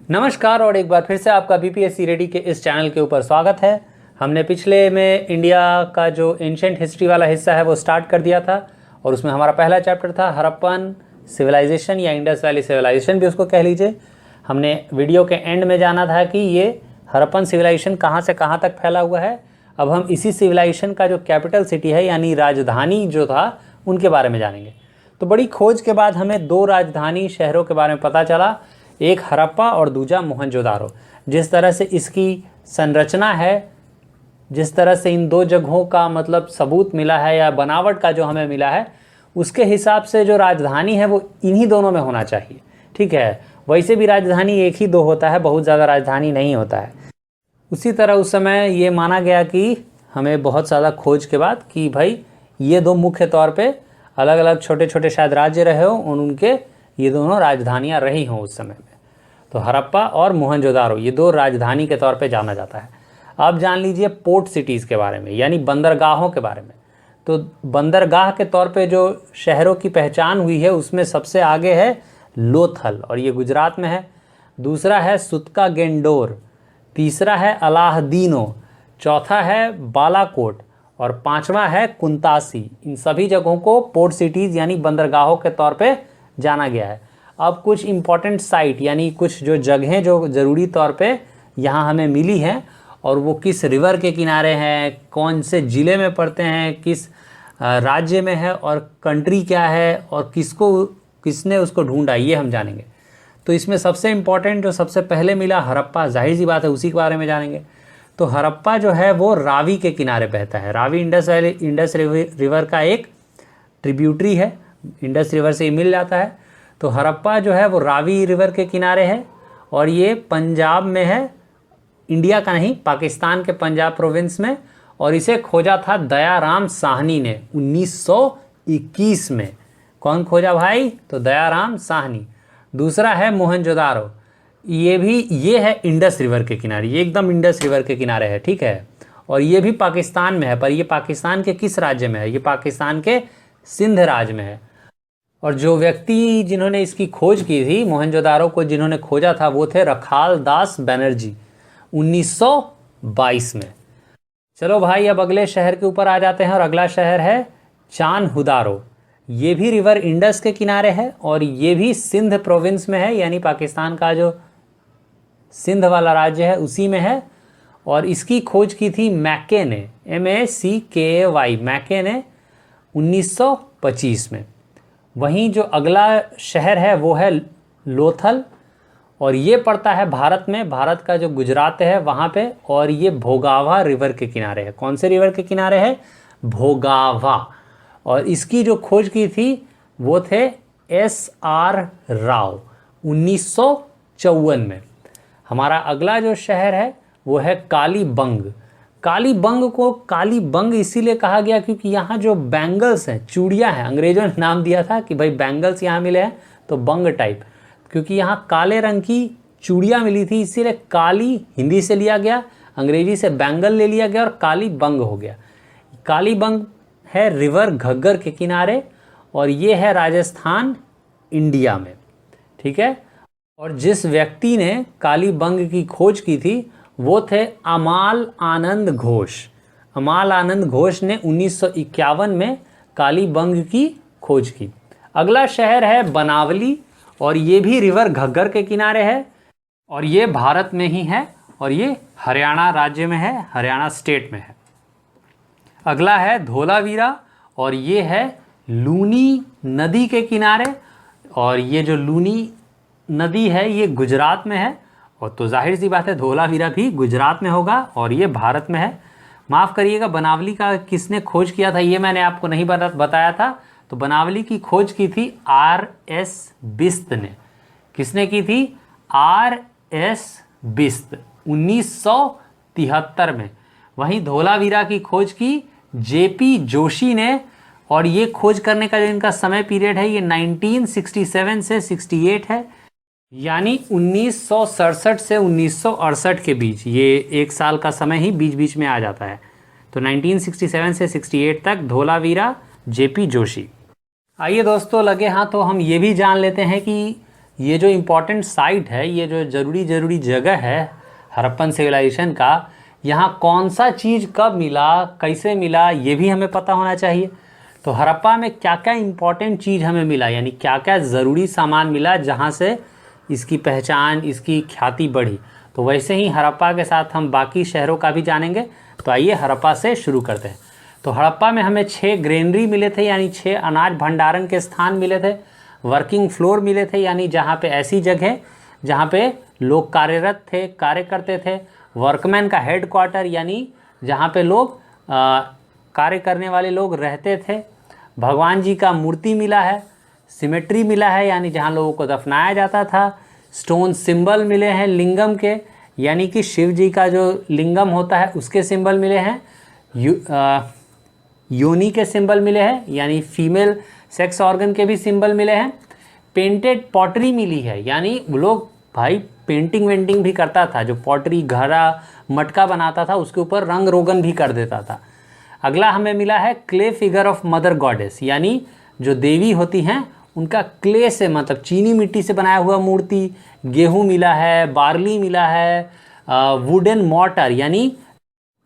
नमस्कार और एक बार फिर से आपका बीपीएससी रेडी के इस चैनल के ऊपर स्वागत है। हमने पिछले में इंडिया का जो एंशिएंट हिस्ट्री वाला हिस्सा है वो स्टार्ट कर दिया था और उसमें हमारा पहला चैप्टर था हड़प्पन सिविलाइजेशन या इंडस वैली सिविलाइजेशन भी उसको कह लीजिए। हमने वीडियो के एंड में जाना था कि ये हड़प्पन सिविलाइजेशन कहाँ से कहाँ तक फैला हुआ है। अब हम इसी सिविलाइजेशन का जो कैपिटल सिटी है यानी राजधानी जो था उनके बारे में जानेंगे। तो बड़ी खोज के बाद हमें दो राजधानी शहरों के बारे में पता चला, एक हड़प्पा और दूसरा मोहनजोदारो। जिस तरह से इसकी संरचना है, जिस तरह से इन दो जगहों का मतलब सबूत मिला है या बनावट का जो हमें मिला है, उसके हिसाब से जो राजधानी है वो इन्हीं दोनों में होना चाहिए। ठीक है, वैसे भी राजधानी एक ही दो होता है, बहुत ज़्यादा राजधानी नहीं होता है। उसी तरह उस समय ये माना गया कि हमें बहुत ज़्यादा खोज के बाद कि भाई ये दो मुख्य तौर पे अलग अलग छोटे छोटे शायद राज्य रहे हो और उनके ये दोनों राजधानियाँ रही हों उस समय में। तो हड़प्पा और मोहनजोदारो ये दो राजधानी के तौर पे जाना जाता है। अब जान लीजिए पोर्ट सिटीज़ के बारे में यानी बंदरगाहों के बारे में। तो बंदरगाह के तौर पे जो शहरों की पहचान हुई है उसमें सबसे आगे है लोथल और ये गुजरात में है। दूसरा है सुतका गेंडोर, तीसरा है अलाहदीनो, चौथा है बालाकोट और पांचवा है कुंतासी। इन सभी जगहों को पोर्ट सिटीज़ यानी बंदरगाहों के तौर पे जाना गया है। अब कुछ इम्पॉर्टेंट साइट यानी कुछ जो जगहें जो ज़रूरी तौर पे यहाँ हमें मिली हैं और वो किस रिवर के किनारे हैं, कौन से ज़िले में पड़ते हैं, किस राज्य में है और कंट्री क्या है और किसने उसको ढूंढा, ये हम जानेंगे। तो इसमें सबसे इम्पॉर्टेंट जो सबसे पहले मिला हड़प्पा, जाहिर सी बात है उसी के बारे में जानेंगे। तो हड़प्पा जो है वो रावी के किनारे बहता है। रावी इंडस रिवर का एक ट्रिब्यूटरी है, इंडस रिवर से ही मिल जाता है। तो हड़प्पा जो है वो रावी रिवर के किनारे है और ये पंजाब में है, इंडिया का नहीं, पाकिस्तान के पंजाब प्रोविंस में। और इसे खोजा था दयाराम साहनी ने 1921 में। कौन खोजा भाई? तो दयाराम साहनी। दूसरा है मोहनजोदारो, ये है इंडस रिवर के किनारे, ये एकदम इंडस रिवर के किनारे है। ठीक है, और ये भी पाकिस्तान में है, पर ये पाकिस्तान के किस राज्य में है? ये पाकिस्तान के सिंध राज्य में है। और जो व्यक्ति जिन्होंने इसकी खोज की थी, मोहनजोदारो को जिन्होंने खोजा था, वो थे रखाल दास बनर्जी 1922 में। चलो भाई अब अगले शहर के ऊपर आ जाते हैं और अगला शहर है चानहुदारो। ये भी रिवर इंडस के किनारे है और ये भी सिंध प्रोविंस में है, यानी पाकिस्तान का जो सिंध वाला राज्य है उसी में है। और इसकी खोज की थी मैके ने, MACKAY, मैके ने 1925 में। वहीं जो अगला शहर है वो है लोथल और ये पड़ता है भारत में, भारत का जो गुजरात है वहाँ पे, और ये भोगावा रिवर के किनारे है। कौन से रिवर के किनारे है? भोगावा। और इसकी जो खोज की थी वो थे SR राव 1954 में। हमारा अगला जो शहर है वो है कालीबंग। कालीबंग को कालीबंग इसीलिए कहा गया क्योंकि यहाँ जो बैंगल्स हैं, चूड़ियाँ हैं, अंग्रेजों ने नाम दिया था कि भाई बैंगल्स यहाँ मिले हैं तो बंग टाइप, क्योंकि यहाँ काले रंग की चूड़ियाँ मिली थी, इसीलिए काली हिंदी से लिया गया, अंग्रेजी से बैंगल ले लिया गया और कालीबंग हो गया। कालीबंग है रिवर घग्गर के किनारे और ये है राजस्थान, इंडिया में। ठीक है, और जिस व्यक्ति ने कालीबंग की खोज की थी वो थे अमाल आनंद घोष। अमाल आनंद घोष ने 1951 में कालीबंग की खोज की। अगला शहर है बनावली और ये भी रिवर घग्गर के किनारे है और ये भारत में ही है और ये हरियाणा राज्य में है, हरियाणा स्टेट में है। अगला है धोलावीरा और ये है लूनी नदी के किनारे, और ये जो लूनी नदी है ये गुजरात में है। और तो जाहिर सी बात है धोलावीरा भी गुजरात में होगा और ये भारत में है। माफ़ करिएगा, बनावली का किसने खोज किया था ये मैंने आपको नहीं बताया था। तो बनावली की खोज की थी RS बिस्त ने। किसने की थी? RS बिस्त 1973 में। वहीं धोलावीरा की खोज की JP जोशी ने, और ये खोज करने का जो इनका समय पीरियड है ये 1967 से 68 है, यानी 1967 से 1968 के बीच, ये एक साल का समय ही बीच बीच में आ जाता है। तो 1967 से 68 तक धोलावीरा, JP जोशी। आइए दोस्तों लगे हाथों हम ये भी जान लेते हैं कि ये जो इम्पोर्टेंट साइट है, ये जो ज़रूरी जगह है हड़प्पन सिविलाइजेशन का, यहाँ कौन सा चीज़ कब मिला, कैसे मिला, ये भी हमें पता होना चाहिए। तो हड़प्पा में क्या क्या इम्पोर्टेंट चीज़ हमें मिला, यानी क्या क्या ज़रूरी सामान मिला जहाँ से इसकी पहचान, इसकी ख्याति बढ़ी। तो वैसे ही हड़प्पा के साथ हम बाकी शहरों का भी जानेंगे। तो आइए हड़प्पा से शुरू करते हैं। तो हड़प्पा में हमें 6 ग्रेनरी मिले थे, यानी 6 अनाज भंडारण के स्थान मिले थे। वर्किंग फ्लोर मिले थे, यानी जहाँ पे ऐसी जगह जहाँ पे लोग कार्यरत थे, कार्य करते थे। वर्कमैन का हेड क्वार्टर, यानी जहाँ पे लोग कार्य करने वाले लोग रहते थे। भगवान जी का मूर्ति मिला है। सिमेट्री मिला है, यानी जहाँ लोगों को दफनाया जाता था। स्टोन सिंबल मिले हैं लिंगम के, यानी कि शिव जी का जो लिंगम होता है उसके सिंबल मिले हैं। योनि के सिंबल मिले हैं, यानी फीमेल सेक्स ऑर्गन के भी सिंबल मिले हैं। पेंटेड पॉटरी मिली है, यानी वो लोग भाई पेंटिंग वेंटिंग भी करता था। जो पॉटरी घड़ा मटका बनाता था उसके ऊपर रंग रोगन भी कर देता था। अगला हमें मिला है clay figure of mother goddess, यानी जो देवी होती हैं उनका क्ले से, मतलब चीनी मिट्टी से बनाया हुआ मूर्ति। गेहूँ मिला है, बार्ली मिला है, वुडन मॉर्टर यानी,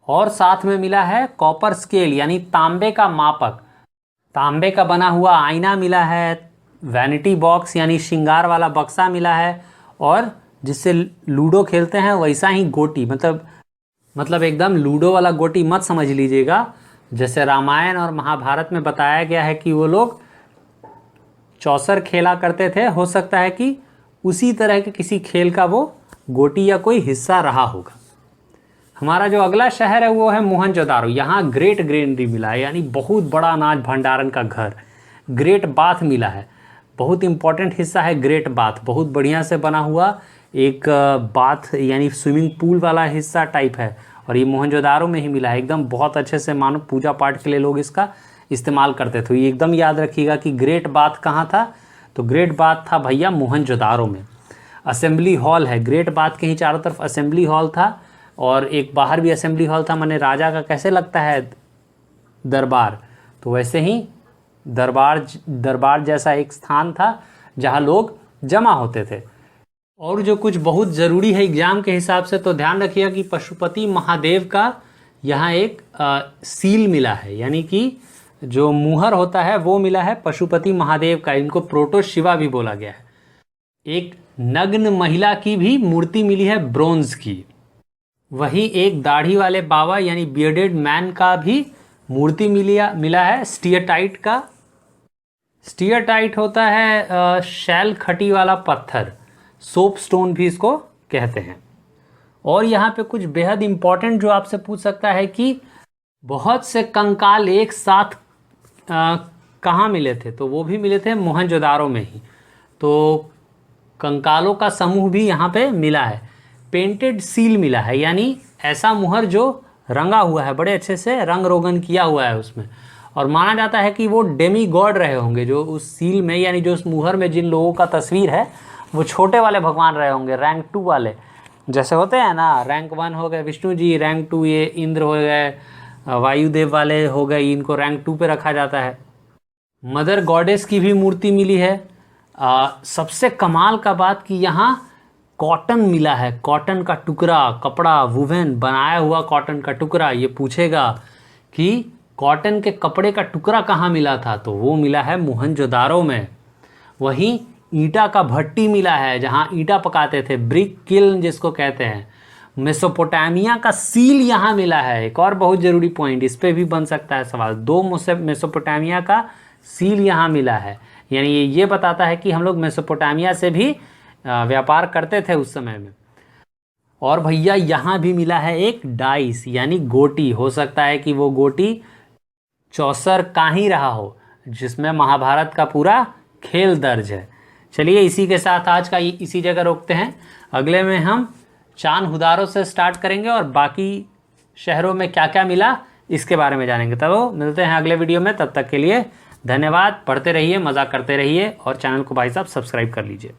और साथ में मिला है कॉपर स्केल, यानी तांबे का मापक। तांबे का बना हुआ आईना मिला है। वैनिटी बॉक्स यानी श्रृंगार वाला बक्सा मिला है। और जिससे लूडो खेलते हैं वैसा ही गोटी, मतलब एकदम लूडो वाला गोटी मत समझ लीजिएगा। जैसे रामायण और महाभारत में बताया गया है कि वो लोग चौसर खेला करते थे, हो सकता है कि उसी तरह के किसी खेल का वो गोटी या कोई हिस्सा रहा होगा। हमारा जो अगला शहर है वो है मोहनजोदारो। यहाँ ग्रेट ग्रेनरी मिला है, यानी बहुत बड़ा अनाज भंडारण का घर। ग्रेट बाथ मिला है, बहुत इंपॉर्टेंट हिस्सा है ग्रेट बाथ। बहुत बढ़िया से बना हुआ एक बाथ, यानी स्विमिंग पूल वाला हिस्सा टाइप है, और ये मोहनजोदारो में ही मिला है। एकदम बहुत अच्छे से मानो पूजा पाठ के लिए लोग इसका इस्तेमाल करते थे। ये एकदम याद रखिएगा कि ग्रेट बाथ कहाँ था, तो ग्रेट बाथ था भैया मोहनजोदारो में। असेंबली हॉल है, ग्रेट बाथ के ही चारों तरफ असेंबली हॉल था, और एक बाहर भी असेंबली हॉल था। माने राजा का कैसे लगता है दरबार, तो वैसे ही दरबार जैसा एक स्थान था जहाँ लोग जमा होते थे। और जो कुछ बहुत ज़रूरी है एग्ज़ाम के हिसाब से, तो ध्यान रखिएगा कि पशुपति महादेव का यहाँ एक सील मिला है, यानी कि जो मुहर होता है वो मिला है पशुपति महादेव का। इनको प्रोटो शिवा भी बोला गया है। एक नग्न महिला की भी मूर्ति मिली है ब्रोंज की। वही एक दाढ़ी वाले बाबा यानी बियर्डेड मैन का भी मूर्ति मिला है स्टियरटाइट का। स्टियरटाइट होता है शैल खटी वाला पत्थर, सोप स्टोन भी इसको कहते हैं। और यहाँ पे कुछ बेहद इम्पॉर्टेंट जो आपसे पूछ सकता है कि बहुत से कंकाल एक साथ कहाँ मिले थे, तो वो भी मिले थे मोहनजोदारो में ही। तो कंकालों का समूह भी यहाँ पे मिला है। पेंटेड सील मिला है, यानी ऐसा मुहर जो रंगा हुआ है, बड़े अच्छे से रंग रोगन किया हुआ है उसमें। और माना जाता है कि वो डेमी गॉड रहे होंगे जो उस सील में, यानी जो उस मुहर में जिन लोगों का तस्वीर है वो छोटे वाले भगवान रहे होंगे, रैंक 2 वाले। जैसे होते हैं ना, रैंक 1 हो गए विष्णु जी, रैंक 2 ये इंद्र हो गए, वायुदेव वाले हो गए, इनको रैंक 2 पे रखा जाता है। मदर गॉडेस की भी मूर्ति मिली है। सबसे कमाल का बात कि यहाँ कॉटन मिला है, कॉटन का टुकड़ा, कपड़ा वुवन बनाया हुआ कॉटन का टुकड़ा। ये पूछेगा कि कॉटन के कपड़े का टुकड़ा कहाँ मिला था, तो वो मिला है मोहनजोदारो में। वहीं ईंटा का भट्टी मिला है जहाँ ईंटा पकाते थे, ब्रिक किल्न जिसको कहते हैं। मेसोपोटामिया का सील यहाँ मिला है। एक और बहुत ज़रूरी पॉइंट, इस पर भी बन सकता है सवाल। 2 मेसोपोटामिया का सील यहाँ मिला है, यानी ये बताता है कि हम लोग मेसोपोटामिया से भी व्यापार करते थे उस समय में। और भैया यहाँ भी मिला है एक डाइस, यानी गोटी। हो सकता है कि वो गोटी चौसर का ही रहा हो, जिसमें महाभारत का पूरा खेल दर्ज है। चलिए इसी के साथ आज का इसी जगह रोकते हैं। अगले में हम चांद हुदारो से स्टार्ट करेंगे और बाकी शहरों में क्या क्या मिला इसके बारे में जानेंगे। तब मिलते हैं अगले वीडियो में, तब तक के लिए धन्यवाद। पढ़ते रहिए, मज़ा करते रहिए, और चैनल को भाई साहब सब्सक्राइब कर लीजिए।